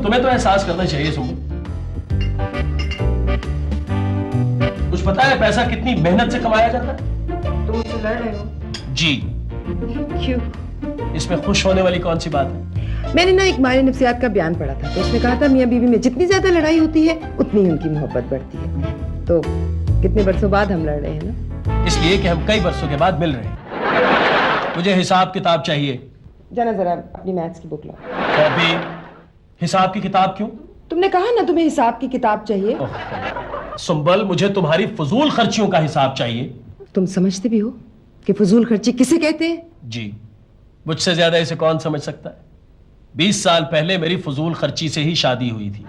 तुम्हें तो एहसास करना चाहिए सुमन। कुछ पता है पैसा कितनी मेहनत से कमाया जाता है? तुम मुझसे लड़ रहे हो? जी। क्यों? इसमें खुश होने वाली कौन सी बात है? मैंने ना एक माहिर नफ्सियात का बयान पढ़ा था, तो उसने कहा था मियां बीवी में जितनी ज्यादा लड़ाई होती है उतनी ही उनकी मोहब्बत बढ़ती है। तो कितने बरसों बाद हम लड़ रहे हैं ना? इसलिए कि हम कई बरसों के बाद मिल रहे हैं। मुझे हिसाब किताब चाहिए। जाना जरा अपनी मैथ्स की बुक लाओ। कॉपी? हिसाब की किताब क्यों? तुमने कहा ना तुम्हें हिसाब की किताब चाहिए। सुंबल, मुझे तुम्हारी फजूल खर्चियों का हिसाब चाहिए। तुम समझते भी हो कि फजूल खर्ची किसे कहते हैं? जी, मुझसे ज्यादा इसे कौन समझ सकता है? 20 साल पहले मेरी फजूल खर्ची से ही शादी हुई थी।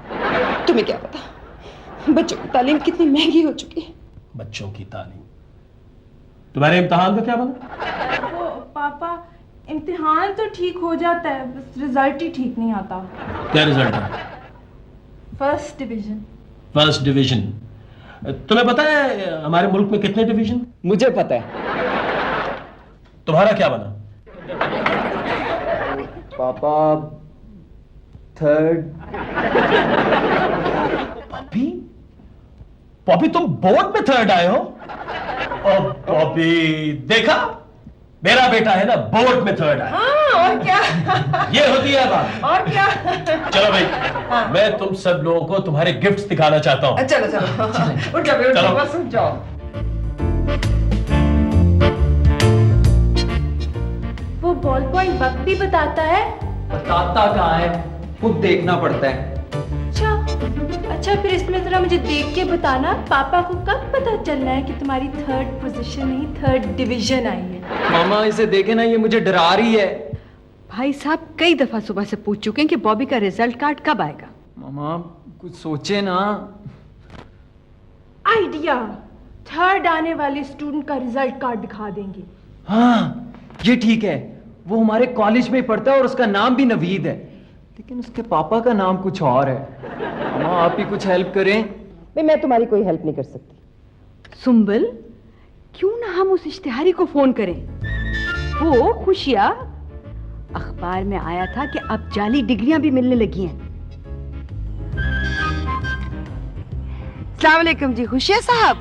तुम्हें क्या पता बच्चों की तालीम कितनी महंगी हो चुकी है। बच्चों की तालीम? तुम्हारे इम्तिहान का क्या बना? वो पापा, इम्तिहान तो ठीक हो जाता है, बस रिजल्ट ही ठीक नहीं आता। क्या रिजल्ट है? First division. First division? तुम्हें पता है हमारे मुल्क में कितने डिवीजन? मुझे पता है। तुम्हारा क्या बना? पापा थर्ड। पॉपी? पॉपी, तुम बोर्ड में थर्ड आए हो? ओ पॉपी, देखा, मेरा बेटा है ना बोर्ड में थर्ड आया। हाँ, और क्या? ये होती है बात। और क्या? चलो भाई, मैं तुम सब लोगों को तुम्हारे गिफ्ट्स दिखाना चाहता हूँ। चलो चलो उठ जाओ, चलो। बस उठ जाओ। वो बॉल पॉइंट वक्त भी बताता है? बताता कहाँ है, खुद देखना पड़ता है। अच्छा फिर इसमें जरा मुझे देख के बताना, पापा को कब पता चलना है कि तुम्हारी थर्ड पोजीशन नहीं थर्ड डिवीजन आई है? मामा इसे देखे ना, ये मुझे डरा रही है। भाई साहब कई दफा सुबह से पूछ चुके हैं कि बॉबी का रिजल्ट कार्ड कब आएगा। मामा कुछ सोचे ना। आइडिया, थर्ड आने वाले स्टूडेंट का रिजल्ट कार्ड दिखा देंगे। हाँ ये ठीक है, वो हमारे कॉलेज में ही पढ़ता है और उसका नाम भी नवीद है, लेकिन उसके पापा का नाम कुछ और है। मामा आप ही कुछ हेल्प करें। भाई मैं तुम्हारी कोई हेल्प नहीं कर सकती। सुंबल, क्यों ना हम उस इश्तिहारी को फोन करें? वो खुशिया, अखबार में आया था कि अब जाली डिग्रियां भी मिलने लगी हैं। अस्सलाम वालेकुम जी, खुशिया साहब।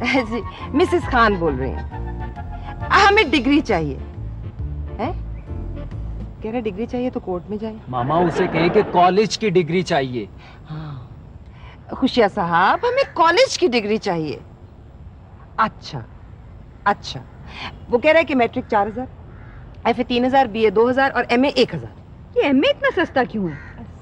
जी मिसेस खान बोल रही हैं। हमें डिग्री चाहिए। हैं? कह रहे डिग्री चाहिए तो कोर्ट में जाए। मामा उसे कहें कि कॉलेज की डिग्री चाहिए। हाँ खुशिया साहब, हमें कॉलेज की डिग्री चाहिए। अच्छा अच्छा, वो कह रहा है कि मैट्रिक 4000, एफए 3000, बीए 2000 और एमए 1000। ये एमए इतना सस्ता क्यों है?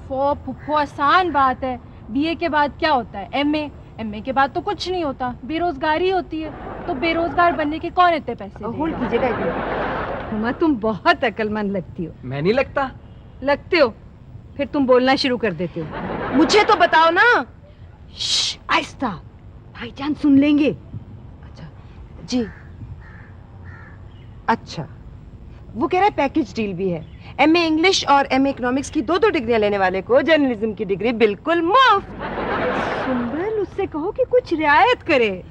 फुफ्फो आसान बात है, बीए के बाद क्या होता है? एमए, एमए के बाद तो कुछ नहीं होता, बेरोजगारी होती है। तो बेरोजगार बनने के कौन इतने पैसे देगा? होल्ड कीजिएगा एक मिनट। मम्मा तुम बहुत अक्लमंद लगती हो। मैं नहीं लगता? लगते हो, फिर तुम बोलना शुरू कर देते हो। मुझे तो बताओ ना। श्श, आहिस्ता, भाईजान सुन लेंगे। अच्छा जी, अच्छा वो कह रहा है पैकेज डील भी है। एमए इंग्लिश और एमए इकोनॉमिक्स की 2-2 डिग्रियां लेने वाले को जर्नलिज्म की डिग्री बिल्कुल मुफ्त। सुंबल, उससे कहो कि कुछ रियायत करे।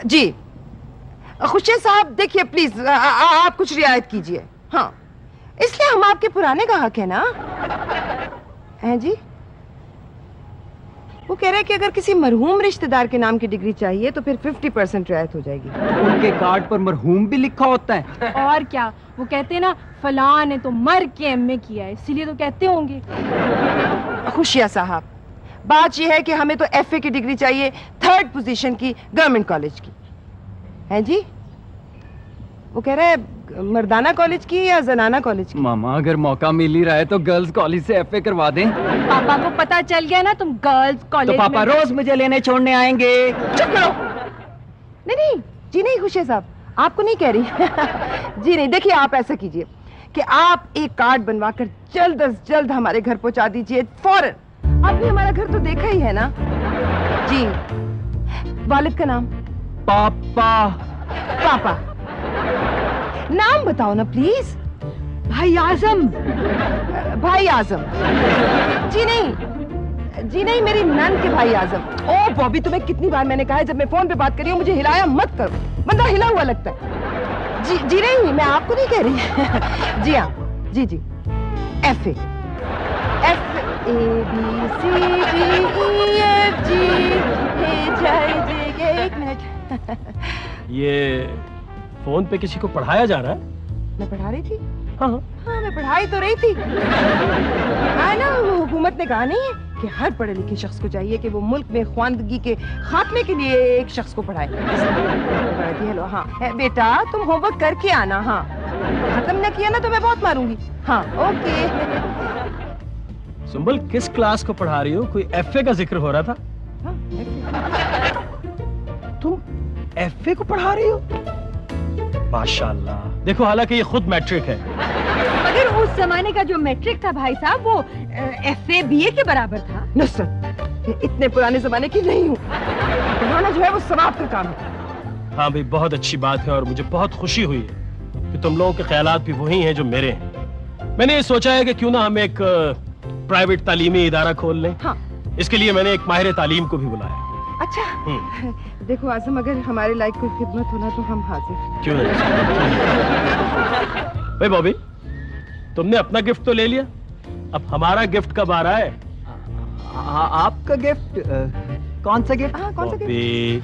जी खुशिया साहब, देखिए प्लीज आप कुछ रियायत कीजिए। हाँ, इसलिए हम आपके पुराने ग्राहक हैं ना। हैं जी? वो कह रहे हैं कि अगर किसी मरहूम रिश्तेदार के नाम की डिग्री चाहिए तो फिर 50% रियायत हो जाएगी। उनके कार्ड पर मरहूम भी लिखा होता है? और क्या, वो कहते हैं ना फलां ने तो मर के एमए किया है, इसीलिए तो कहते होंगे। खुशिया साहब, बात यह है कि हमें तो एफए की डिग्री चाहिए, थर्ड पोजीशन की, गवर्नमेंट कॉलेज की। हैं जी? वो कह रहा है मर्दाना कॉलेज की या जनाना कॉलेज की? मामा अगर मौका मिल ही रहा है तो गर्ल्स कॉलेज से एफए करवा दें। पापा को पता चल गया ना तुम गर्ल्स कॉलेज तो पापा रोज मुझे लेने छोड़ने आएंगे। चुप करो। नहीं नहीं जी नहीं खुशिया साहब, आपको नहीं कह रही। जी नहीं, देखिए आप ऐसा कीजिए कि आप एक कार्ड बनवाकर जल्द अज जल्द हमारे घर पहुंचा दीजिए, फौरन। आपने हमारा घर तो देखा ही है ना? जी। वालिद का नाम? पापा। पापा। नाम बताओ ना प्लीज। भाई आजम। भाई आजम? जी नहीं, मेरी नन के भाई आजम। ओ बॉबी, तुम्हें कितनी बार मैंने कहा है जब मैं फोन पे बात कर रही हूँ मुझे हिलाया मत करो, बंदा हिला हुआ लगता है। जी नहीं, मैं आपको नहीं कह रही। जी हाँ, जी। F A B C D E F G H I J K। एक मिनट। ये फोन पे किसी को पढ़ाया जा रहा है? मैं पढ़ा रही थी। हाँ हाँ मैं पढ़ाई तो रही थी। हाँ ना, वो हुकूमत ने कहा नहीं है कि हर पढ़े लिखे शख्स को चाहिए कि वो मुल्क में ख्वानदगी के खात्मे के लिए एक शख्स को पढ़ाए। हेलो हाँ बेटा तुम होमवर्क करके आना। हाँ खत्म न किया ना तो मैं बहुत मारूंगी। हाँ ओके। सुंबल किस क्लास को पढ़ा रही हो? कोई FA का जिक्र हो रहा था। हाँ, तुम FA को पढ़ा रही हो? माशाल्लाह। देखो हालांकि ये खुद मैट्रिक है। मगर उस जमाने का जो मैट्रिक था भाई साहब वो FA BA के बराबर था। नुसरत ये इतने पुराने जमाने की नहीं हूँ। पढ़ाना जो है वो सवाब का काम है। हाँ भाई बहुत अच्छी बात है और मुझे बहुत खुशी हुई है कि तुम लोगों के ख्यालात भी वही हैं जो मेरे हैं। मैंने ये सोचा है कि क्यों ना हम एक प्राइवेट तालीमी इदारा खोल लें। हाँ। इसके लिए मैंने एक माहिर तालीम को भी बुलाया। अच्छा देखो आजम अगर हमारे लायक कोई खिदमत होना तो हम हाजिर। क्यों नहीं? भाई बॉबी तुमने अपना गिफ्ट तो ले लिया, अब हमारा गिफ्ट कब आ रहा है? आपका गिफ्ट? कौन सा गिफ्ट? हाँ कौन सा गिफ्ट? बॉबी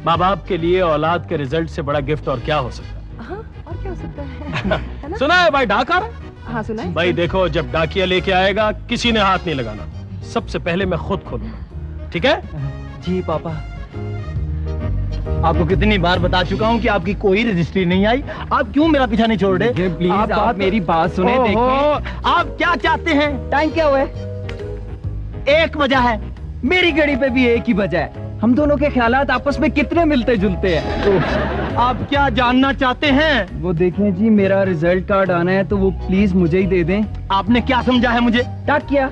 माँ बाप के लिए औलाद के रिजल्ट से बड़ा गिफ्ट और क्या हो सकता है? हाँ और क्या हो सकता है ना? सुना है भाई डाक आ रहा है? हाँ सुना है। भाई देखो जब डाकिया लेके आएगा किसी ने हाथ नहीं लगाना, सबसे पहले मैं खुद खोलूंगा। ठीक है? जी पापा। आपको कितनी बार बता चुका हूँ कि आपकी कोई रजिस्ट्री नहीं आई। आप क्यों मेरा पीछा नहीं छोड़ रहे? प्लीज आप मेरी बात सुने। देखिए आप क्या चाहते हैं? टाइम क्या हुआ है? एक वजह है। मेरी घड़ी पे भी एक ही वजह है। हम दोनों के ख्यालात आपस में कितने मिलते जुलते हैं। आप क्या जानना चाहते हैं? वो देखें जी मेरा रिजल्ट कार्ड आना है तो वो प्लीज मुझे ही दे दें। आपने क्या समझा है मुझे? डाक किया?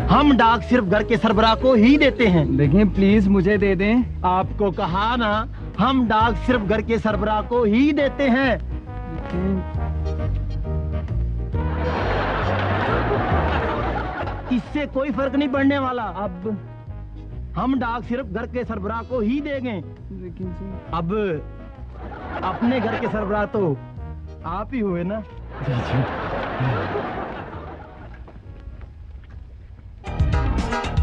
हम डाक सिर्फ घर के सरबराह को ही देते हैं। देखें प्लीज मुझे दे दें। आपको कहा ना, हम डाक सिर्फ घर के सरबराह को ही देते हैं। इससे कोई फर्क नहीं पड़ने वाला। अब हम डाक सिर्फ घर के सरबराह को ही देंगे। लेकिन जी अब अपने घर के सरबराह तो आप ही हुए ना।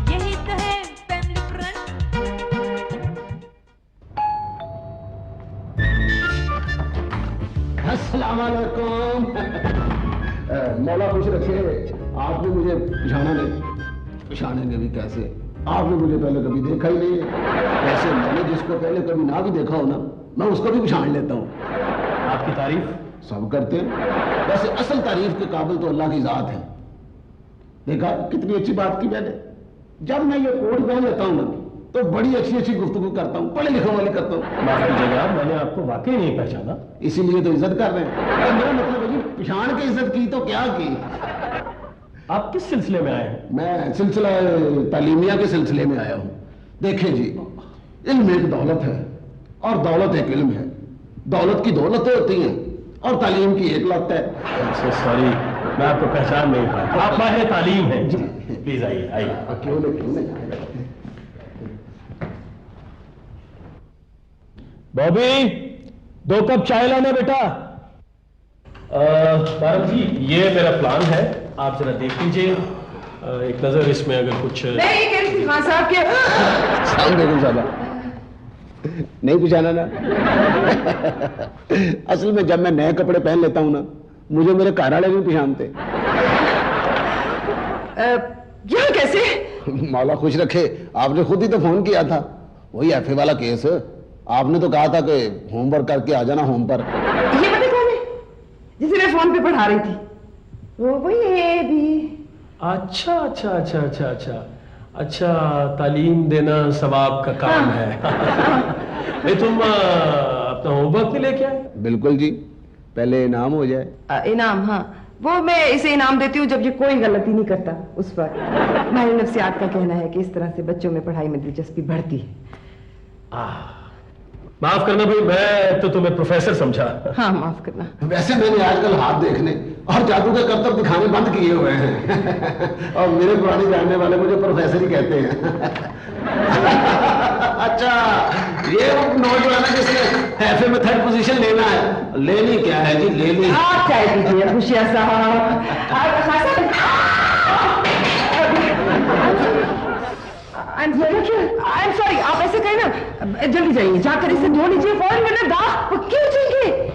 यही तो है फैमिली फ्रंट। अस्सलाम वालेकुम। मौला खुश रखे, आपने मुझे पहचानेंगे भी कैसे? आपने मुझे पहले कभी देखा ही नहीं है। वैसे मैंने जिसको पहले कभी ना भी देखा हो ना, मैं उसको भी पहचान लेता हूँ। आपकी तारीफ सब करते हैं, वैसे असल तारीफ के काबिल तो अल्लाह की जात है। देखा कितनी अच्छी बात की मैंने। जब मैं ये कोट पहन लेता हूँ ना तो बड़ी अच्छी अच्छी गुफ्तगू करता हूँ, पढ़े लिखे वाली करता हूँ। माफ कीजिएगा मैंने आपको वाकई नहीं पहचाना। इसीलिए तो इज्जत कर रहे हैं। मेरा मतलब है कि पहचान के इज्जत की तो क्या की। आप किस सिलसिले में आए हैं? मैं सिलसिला तालीमिया के सिलसिले में आया हूँ। देखें जी, इल्म एक दौलत है और दौलत एक इल्म है। दौलत की दौलतें होती हैं और तालीम की एक लत है। सॉरी मैं आपको पहचान नहीं पाया। आप माहिर तालीम हैं। प्लीज आइए आइए। क्यों नहीं। बॉबी 2 कप चाय लाना बेटा। मैडम जी ये मेरा प्लान है, आप जरा देख लीजिए। एक नजर इसमें अगर कुछ मैं ये कह रही थी खान साहब के अस्सलाम वालेकुम साहब। नहीं पहचाना ना? असल में जब मैं नए कपड़े पहन लेता हूँ ना, मुझे मेरे घर वाले नहीं पहचानते। यहाँ कैसे? मौला खुश रखे, आपने खुद ही तो फोन किया था। वही FA वाला केस। आपने तो कहा था कि होमवर्क करके आ जाना होम पर। ये पता कौन है जिसे मैं फोन पे पढ़ा रही थी? वो वही है भी। अच्छा अच्छा अच्छा अच्छा अच्छा अच्छा तालीम देना सवाब का काम है। नहीं तुम अपना होमवर्क नहीं लेके आए? बिल्कुल जी, पहले इनाम हो जाए। इनाम? हाँ वो मैं इसे इनाम देती हूँ जब ये कोई गलती नहीं करता उस पर। माहिर नफ्सियात का कहना है कि इस तरह से बच्चों में पढ़ाई में दिलचस्पी बढ़ती है। माफ करना भाई, मैं तो तुम्हें प्रोफेसर समझा। हाँ माफ करना। वैसे मैंने आजकल हाथ देखने और जादू के करतब दिखाने बंद किए हुए हैं। और मेरे पुराने जानने वाले मुझे प्रोफेसर ही कहते हैं। अच्छा, ये वो नोट जो है ना जिसने एफए में 3rd पोजीशन लेना है, लेनी क्या है जी, लेनी। आप चाय पीजिए खुशिया साहब। आई एम सॉरी, आप ऐसे करें ना, जल्दी जाइए, जाकर इसे धो लीजिए फौरन, वरना दाग पक्के हो जाएंगे।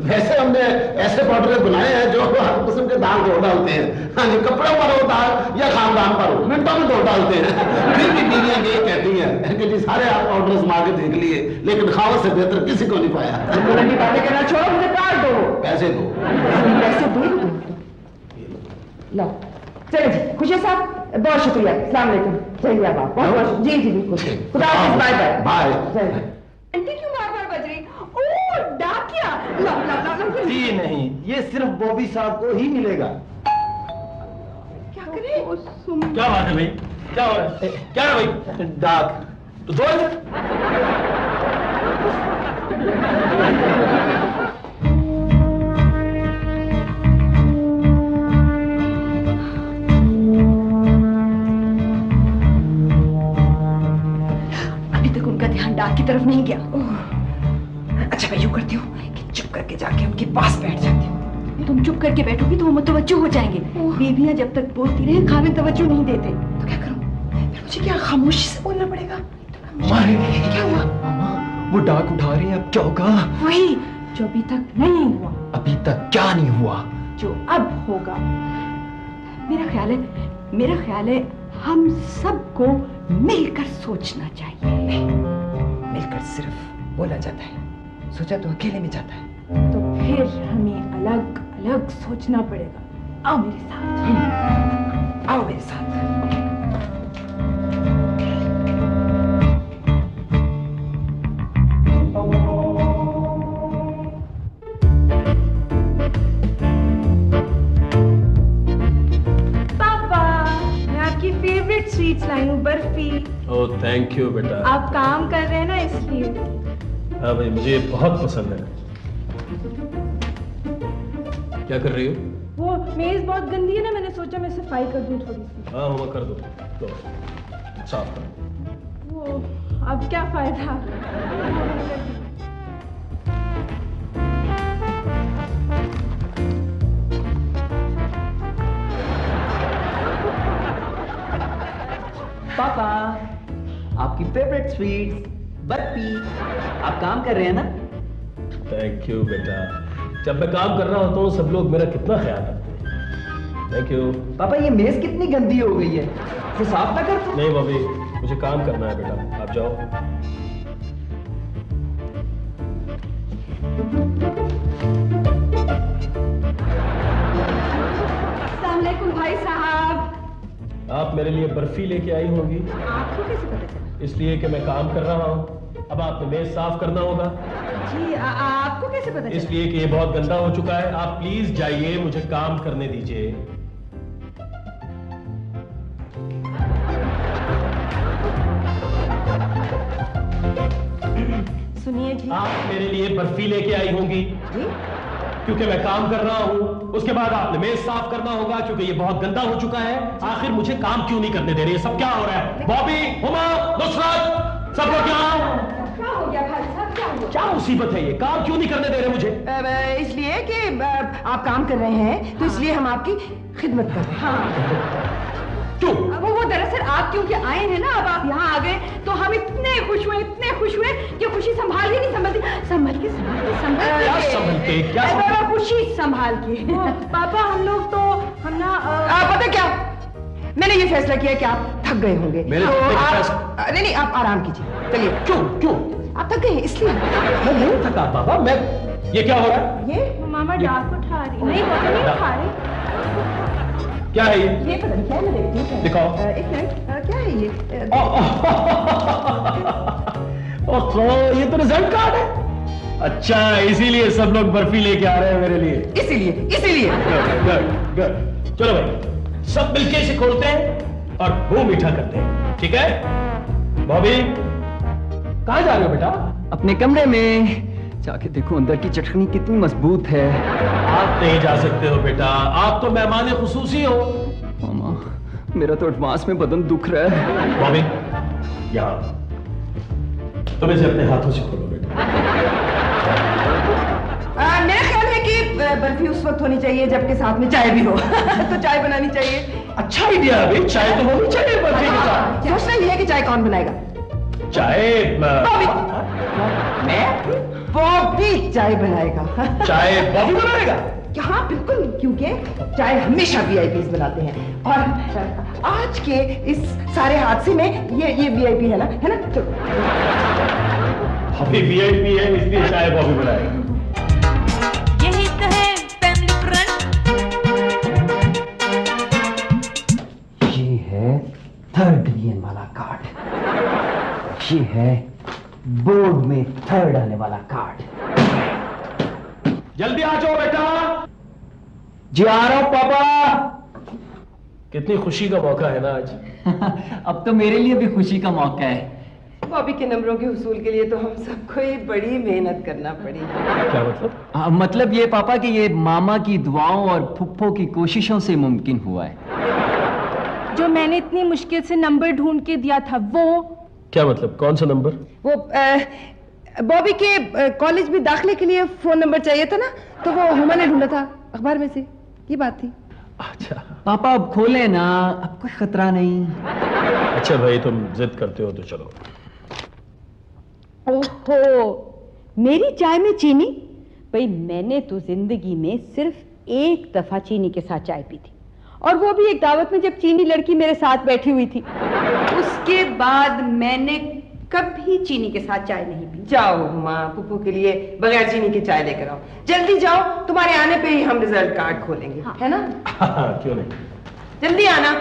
वैसे हमने ऐसे पाउडर बनाए हैं जो हर किस्म के दाग धो डालते हैं। हाँ जी, कपड़ों पर हो दाग या खानदान पर हो, मिनटों में धो डालते हैं। फिर भी बीवियां ये कहती हैं कि जी सारे आप पाउडर मार के देख लिए, लेकिन खाओ से बेहतर किसी को नहीं पाया। की बातें करना छोड़ो, मुझे कार्ड दो। पैसे दो। पैसे दे दो। लो चलिए जी, खुशिया साहब बहुत शुक्रिया, अस्सलाम वालेकुम। चलिए आप बहुत बहुत जी जी बिल्कुल, खुदा हाफिज़, बाय बाय बाय। आंटी क्यों बार-बार बज रही? ओह डाकिया, लो लो लो लो। जी नहीं, ये सिर्फ बॉबी साहब को ही मिलेगा। क्या करें? क्या बात है भाई, क्या हो रहा है, क्या है भाई? डाक तो दो इधर। अभी तक उनका ध्यान डाक की तरफ नहीं गया। अच्छा मैं यूं करती हूँ कि चुप करके जाके उनके पास बैठ जाती हूँ। तुम चुप करके बैठोगी तो वो मुतवज्जो हो जाएंगे। बीवियां जब तक बोलती रहे खाने तवज्जो नहीं देते। तो क्या करूँ? फिर मुझे क्या खामोशी से बोलना पड़ेगा? क्या हुआ? वो डाक उठा रही है, अब क्या होगा? वही जो अभी तक नहीं हुआ, अभी तक क्या नहीं हुआ? जो अब होगा। मेरा ख्याल है हम सबको मिलकर सोचना चाहिए। मिलकर सिर्फ बोला जाता है, सोचा तो अकेले में जाता है। तो फिर हमें अलग अलग सोचना पड़ेगा। आओ मेरे साथ। आओ मेरे साथ। पापा, मैं आपकी फेवरेट स्वीट्स लाई हूँ, बर्फी। ओह थैंक यू बेटा। आप काम कर रहे हैं ना इसलिए। हाँ भाई, मुझे ये बहुत पसंद है। क्या कर रही हो? वो मेज बहुत गंदी है ना, मैंने सोचा मैं सफाई कर दूं थोड़ी सी। हाँ मैं कर दो, तो साफ कर। वो अब क्या फायदा। पापा, आपकी फेवरेट स्वीट्स बर्फी। आप काम कर रहे हैं ना? थैंक यू बेटा। जब मैं काम कर रहा होता हूँ सब लोग मेरा कितना ख्याल रखते हैं। Thank you. पापा ये मेज कितनी गंदी हो गई है, इसे साफ ना कर तू? नहीं भाभी, मुझे काम करना है बेटा, आप जाओ। अस्सलाम वालेकुम भाई साहब। आप मेरे लिए बर्फी लेके आई होंगी, आपको कैसे पता चला? इसलिए कि मैं काम कर रहा हूँ। अब आपको मेज साफ करना होगा, जी आपको कैसे पता चला? इसलिए कि ये बहुत गंदा हो चुका है। आप प्लीज जाइए, मुझे काम करने दीजिए। सुनिए जी। आप मेरे लिए बर्फी लेके आई होंगी जी क्योंकि मैं काम कर रहा हूँ। उसके बाद आपने मेज साफ करना होगा क्योंकि ये बहुत गंदा हो चुका है। आखिर मुझे काम क्यों नहीं करने दे रही है? सब क्या हो रहा है? बॉबी, हुमा, नुसरत, सब लोग यहाँ आओ। क्या हो गया भाई साहब, क्या हो गया? क्या मुसीबत है ये? काम क्यों नहीं करने दे रहे मुझे? इसलिए कि आप काम कर रहे हैं, तो इसलिए हम आपकी खिदमत कर रहे हैं। क्यों? वो दरअसल आप क्योंकि आए हैं ना, अब आप यहाँ आ गए तो हम इतने खुश हुए कि खुशी संभाल के नहीं संभलती। क्या संभलते? क्या संभलते? खुशी संभाल के। पापा हम लोग तो हम ना पता क्या, मैंने ये फैसला किया कि आप थक गए होंगे, मेरे तो थकने का आप फैसला- नहीं आप आराम कीजिए। चलिए। क्यों? आप थक गए हैं इसलिए। मैं नहीं थका बाबा। मैं ये क्या हो रहा है? ये वो मामा डाक उठा रही नहीं, पापा नहीं उठा रही। क्या है ये? पता नहीं क्या है, मैं देखती हूँ। दिखाओ। एक मिनट, क्या है ये? ओहो, ये तो रिजल्ट कार्ड है। अच्छा, इसीलिए सब लोग बर्फी लेके आ रहे हैं मेरे लिए। इसीलिए गुड। चलो भाई, सब मिलके इसे खोलते हैं और मुंह मीठा करते हैं, ठीक है? बॉबी, कहाँ जा रहे हो बेटा? अपने कमरे में जाके देखो अंदर की चटनी कितनी मजबूत है। आप नहीं जा सकते हो बेटा, आप तो मेहमान खुसूसी हो। मामा, मेरा तो एडवांस में बदन दुख रहा है। बॉबी, यहाँ तुम इसे अपने हाथों से खोलो बेटा। मेरा ख्याल है कि बर्फी उस वक्त होनी चाहिए जबकि साथ में चाय भी हो। तो चाय बनानी चाहिए। अच्छा आइडिया है भाई, चाय तो होनी चाहिए बर्फी के साथ। सोचना ये है कि चाय कौन बनाएगा? चाय मैं? बॉबी चाय बनाएगा। चाय बॉबी बनाएगा? हाँ बिल्कुल, क्योंकि चाय हमेशा वीआईपीज बनाते हैं और आज के इस सारे हादसे में ये वीआईपी है ना तो अभी वीआईपी है इसलिए चाय बॉबी बनाएगा। यही तो है फैमिली फ्रंट। ये है 3rd डिवीजन वाला कार्ड, ये है बोर्ड में 3rd आने वाला कार्ड। जल्दी आ जाओ बेटा। जी आ रहा हूं पापा। कितनी खुशी का मौका है ना आज। अब तो मेरे लिए भी खुशी का मौका है। बॉबी के नंबरों के हुसूल के लिए तो हम सबको ही बड़ी मेहनत करना पड़ी। क्या मतलब? मतलब ये पापा कि ये मामा की दुआओं और फुफ्फो की कोशिशों से मुमकिन हुआ है। जो मैंने इतनी मुश्किल से नंबर ढूंढ के दिया था वो। क्या मतलब? कौन सा नंबर? वो बॉबी के कॉलेज में दाखिले के लिए फोन नंबर चाहिए था ना, तो वो हुमा ने ढूंढा था अखबार में से, ये बात थी। अच्छा पापा अब खोले ना, अब कोई खतरा नहीं। अच्छा भाई तुम जिद करते हो तो चलो। ओहो, मेरी चाय में चीनी? भाई मैंने तो जिंदगी में सिर्फ एक दफा चीनी के साथ चाय पी थी, और वो भी एक दावत में जब चीनी लड़की मेरे साथ बैठी हुई थी। उसके बाद मैंने कभी चीनी के साथ चाय नहीं पी। जाओ हुमा, पुप्पू के लिए बगैर चीनी की चाय लेकर आओ। जल्दी जाओ, तुम्हारे आने पे ही हम रिजल्ट कार्ड खोलेंगे। हाँ। है ना? क्यों नहीं, जल्दी आना।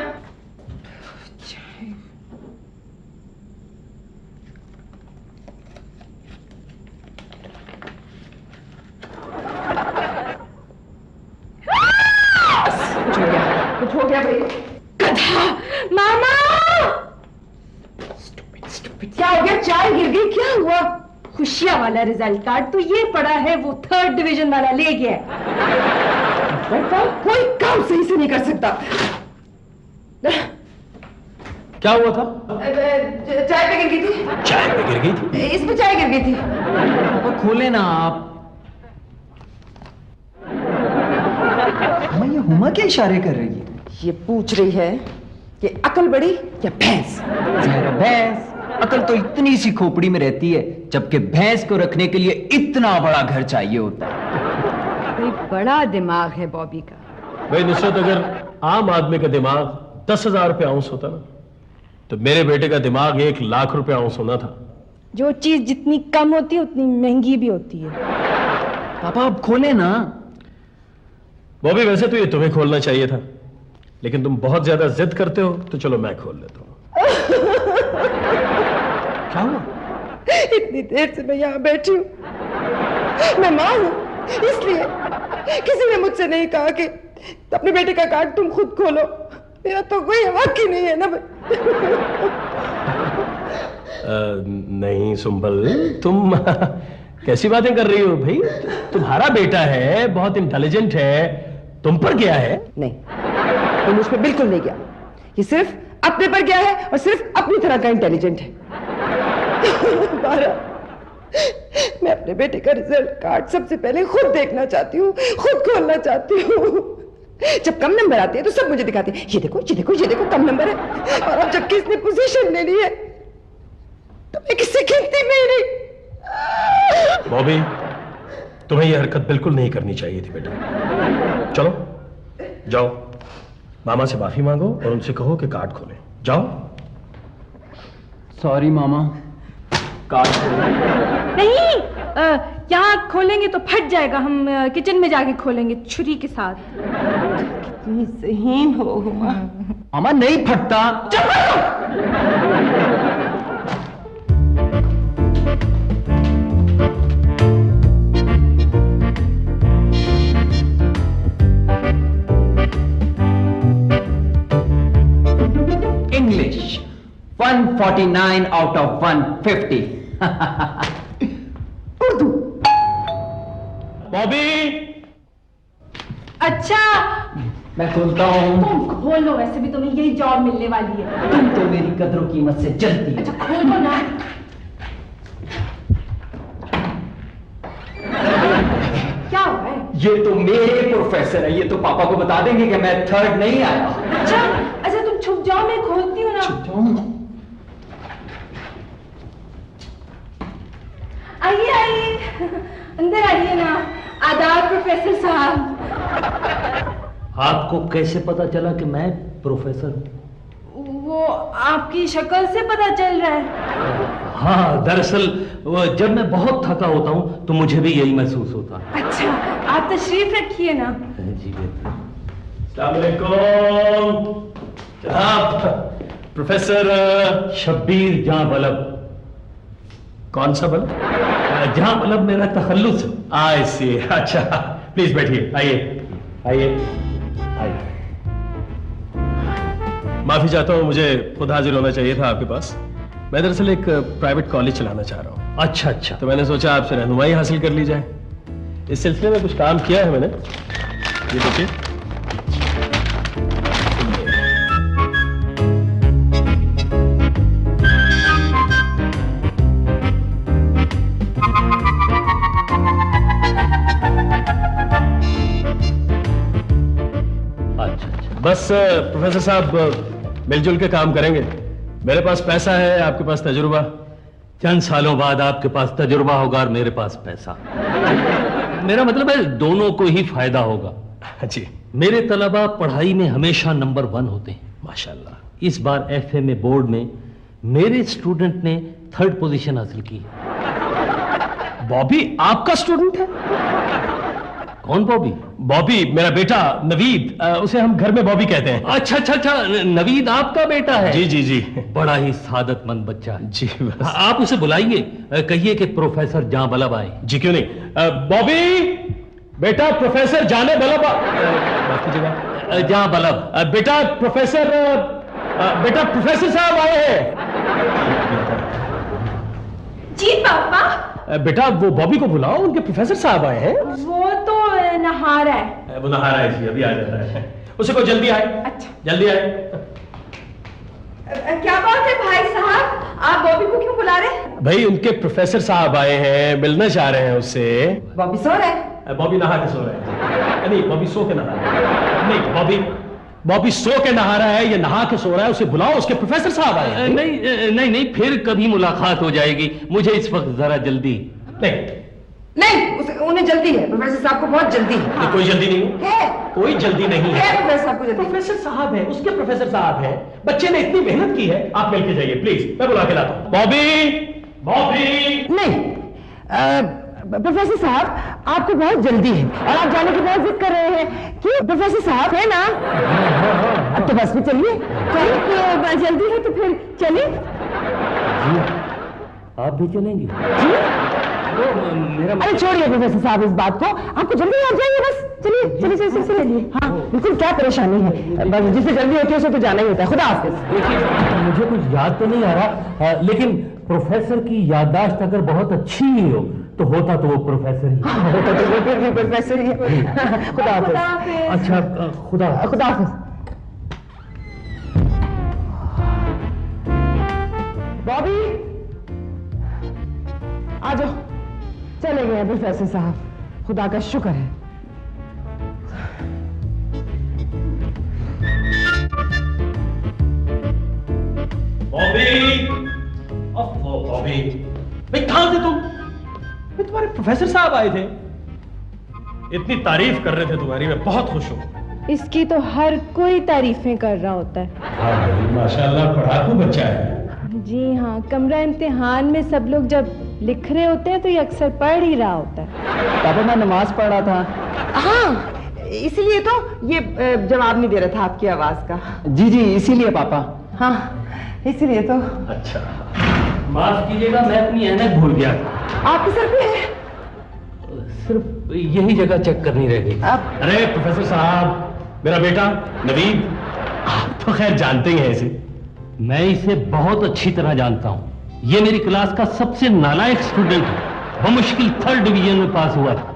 कुछ हो गया भाई। गधा मामा, क्या हो गया? चाय गिर गई, क्या हुआ? खुशियां वाला रिजल्ट कार्ड तो ये पड़ा है, वो 3rd डिवीजन वाला ले गया। कोई काम सही से नहीं कर सकता। क्या हुआ था? चाय पे गिर गई थी। चाय पे गिर गई थी? इसमें चाय गिर गई थी। पापा खोले ना आप। ये हुमा क्या इशारे कर रही है? ये पूछ रही है कि अकल बड़ी या भैंस? जहरा भैंस। अकल तो इतनी सी खोपड़ी में रहती है, जबकि भैंस को रखने के लिए इतना बड़ा घर चाहिए होता है। भाई बड़ा दिमाग है बॉबी का। भाई नुसरत, अगर आम आदमी का दिमाग 10,000 रुपये आउंस होता ना, तो मेरे बेटे का दिमाग 1 लाख रुपये आउंस होना था। जो चीज जितनी कम होती है उतनी महंगी भी होती है। पापा अब खोले ना। बॉबी वैसे तो ये तुम्हें खोलना चाहिए था, लेकिन तुम बहुत ज्यादा जिद करते हो, तो चलो मैं खोल लेता हूँ। क्या हुआ? इतनी देर से मैं यहाँ बैठी हूँ, मैं माँ हूँ, इसलिए किसी ने मुझसे नहीं कहा कि अपने बेटे का कार्ड तुम खुद खोलो। मेरा तो कोई हक ही नहीं है ना। नहीं सुंबल, तुम कैसी बातें कर रही हो भाई? तुम्हारा बेटा है, बहुत इंटेलिजेंट है, तुम पर गया है? नहीं, ये मुझ पर बिल्कुल नहीं गया। ये सिर्फ अपने पर गया है और सिर्फ अपनी तरह का इंटेलिजेंट है। मैं अपने बेटे का रिजल्ट कार्ड सबसे पहले खुद देखना चाहती हूँ, खुद खोलना चाहती हूँ। जब कम नंबर आते हैं तो सब मुझे दिखाते हैं, ये देखो ये देखो ये देखो कम नंबर है। और अब जब किसने पोजीशन ले ली है तो मैं किसी गिनती में ही नहीं। बॉबी, तुम्हें यह हरकत बिल्कुल नहीं करनी चाहिए थी बेटा। चलो जाओ, मामा से माफी मांगो और उनसे कहो कि कार्ड खोलें। जाओ। सॉरी मामा, कार्ड खोले। नहीं, यहाँ खोलेंगे तो फट जाएगा। हम किचन में जाके खोलेंगे छुरी के साथ। कितनी ज़हीन हो हुमा। मामा नहीं फटता। English 149 out of 150. Urdu. Bobby, अच्छा, मैं खोलता हूँ। तुम खोल लो, वैसे भी तुम्हें यही जॉब मिलने वाली है। तुम तो मेरी कदरों कीमत से जलती है। अच्छा खोल लो ना। क्या हुआ है? ये तो मेरे प्रोफेसर है, ये तो पापा को बता देंगे कि मैं थर्ड नहीं आया। अच्छा अच्छा तुम छुप जाओ, मैं खोलती हूँ ना। छुप जाऊँ? आइए आइए, अंदर आइए ना। आदाब प्रोफेसर साहब। आपको कैसे पता चला कि मैं प्रोफेसर हूँ? वो आपकी शक्ल से पता चल रहा है। हाँ, दरअसल जब मैं बहुत थका होता हूँ तो मुझे भी यही महसूस होता है। अच्छा आप तशरीफ रखिए ना। जी अस्सलाम वालेकुम जनाब। प्रोफेसर शब्बीर जहां बलब। कौन सा बलब? जहां बलब मेरा तखल्लुस। आई सी। अच्छा प्लीज बैठिए, आइए आइए आइए। माफी चाहता हूँ, मुझे खुद हाजिर होना चाहिए था आपके पास। मैं दरअसल एक प्राइवेट कॉलेज चलाना चाह रहा हूँ। अच्छा अच्छा। तो मैंने सोचा आपसे रहनुमाई हासिल कर ली जाए। इस सिलसिले में कुछ काम किया है मैंने। ये देखिए। अच्छा बस प्रोफेसर साहब मिलजुल के काम करेंगे। मेरे पास पैसा है, आपके पास तजुर्बा। चंद सालों बाद आपके पास तजुर्बा होगा और मेरे पास पैसा। मेरा मतलब है दोनों को ही फायदा होगा। जी। मेरे तलबा पढ़ाई में हमेशा नंबर 1 होते हैं माशाल्लाह। इस बार एफए में बोर्ड में मेरे स्टूडेंट ने 3rd पोजीशन हासिल की है। बॉबी आपका स्टूडेंट है? कौन बॉबी? बॉबी मेरा बेटा नवीद, उसे हम घर में बॉबी कहते हैं। अच्छा अच्छा अच्छा, नवीद आपका बेटा है? जी जी जी। बड़ा ही सादतमंद बच्चा है। जी बस। आप उसे बुलाइए, कहिए कि प्रोफेसर जहां बलब आए। जी क्यों नहीं। बॉबी बेटा प्रोफेसर जाने बलब बाकी जगह जहां बलब। बेटा प्रोफेसर साहब आए हैं। जी पापा। बेटा वो बॉबी को बुलाओ, उनके प्रोफेसर साहब आए हैं। वो तो नहा रहा है। वो नहा रहा है जी, अभी आ जाता है। उसे को जल्दी आए। अच्छा जल्दी आए। क्या बात है भाई साहब, आप बॉबी को क्यों बुला रहे हैं? भाई उनके प्रोफेसर साहब आए हैं, मिलना चाह रहे हैं उससे। बॉबी सो रहा है? बॉबी नहा के सो रहा है। नहीं बॉबी सो के नहा रहा है। नहीं बॉबी सो के नहा रहा है या नहा के सो रहा है, उसे बुलाओ, उसके प्रोफेसर साहब आए हैं। नहीं फिर कभी मुलाकात हो जाएगी, मुझे इस वक्त जरा जल्दी। नहीं उन्हें जल्दी है, प्रोफेसर साहब को बहुत जल्दी है। कोई जल्दी नहीं है? कोई जल्दी नहीं है। प्रोफेसर साहब को जल्दी। प्रोफेसर साहब है, उसके प्रोफेसर साहब है। बच्चे ने इतनी मेहनत की है, आप मिलके जाइए प्लीज, मैं बुला के लाता हूँ। बॉबी नहीं प्रोफेसर साहब आपको बहुत जल्दी है और आप जाने की बहुत जिद कर रहे हैं। क्यों प्रोफेसर साहब है ना? अब तो बस में चलिए। जल्दी है तो फिर चलिए। आप भी चलेंगे? अरे छोड़िए प्रोफेसर साहब इस बात को, आपको जल्दी आ जाइए, बस चलिए चलिए। हाँ बिल्कुल, क्या परेशानी है, बस जिससे जल्दी होती है उसे तो जाना ही होता है। खुदा हाफिज। मुझे कुछ याद तो नहीं आ रहा, लेकिन प्रोफेसर की याददाश्त अगर बहुत अच्छी ही हो तो होता तो वो प्रोफेसर ही। होता तो वो फिर भी प्रोफेसर ही है। खुदा हाफिज। अच्छा खुदा हाफिज। बॉबी आ जाओ, चले गए प्रोफेसर साहब, खुदा का शुक्र है। बॉबी भाई कहां थे तुम? तुम्हारे प्रोफेसर साहब आए थे, इतनी तारीफ कर रहे थे तुम्हारी, मैं बहुत खुश हूँ। इसकी तो हर कोई तारीफें कर रहा होता है। हाँ माशाल्लाह पढ़ाकू बच्चा है। जी हाँ, कमरा इम्तिहान में सब लोग जब लिख रहे होते हैं तो ये अक्सर पढ़ ही रहा होता है। पापा मैं नमाज पढ़ रहा था। हाँ इसीलिए तो ये जवाब नहीं दे रहा था आपकी आवाज का। जी इसीलिए पापा। हाँ इसीलिए तो। अच्छा माफ कीजिएगा, मैं अपनी ऐनक भूल गया था। आपके सर पे है? सिर्फ यही जगह चेक करनी रह गई। अरे प्रोफेसर साहब, मेरा बेटा नवीद, आप तो खैर जानते ही हैं इसे। मैं इसे बहुत अच्छी तरह जानता हूँ। ये मेरी क्लास का सबसे नालायक स्टूडेंट है, बमुश्किल 3rd डिवीजन में पास हुआ था।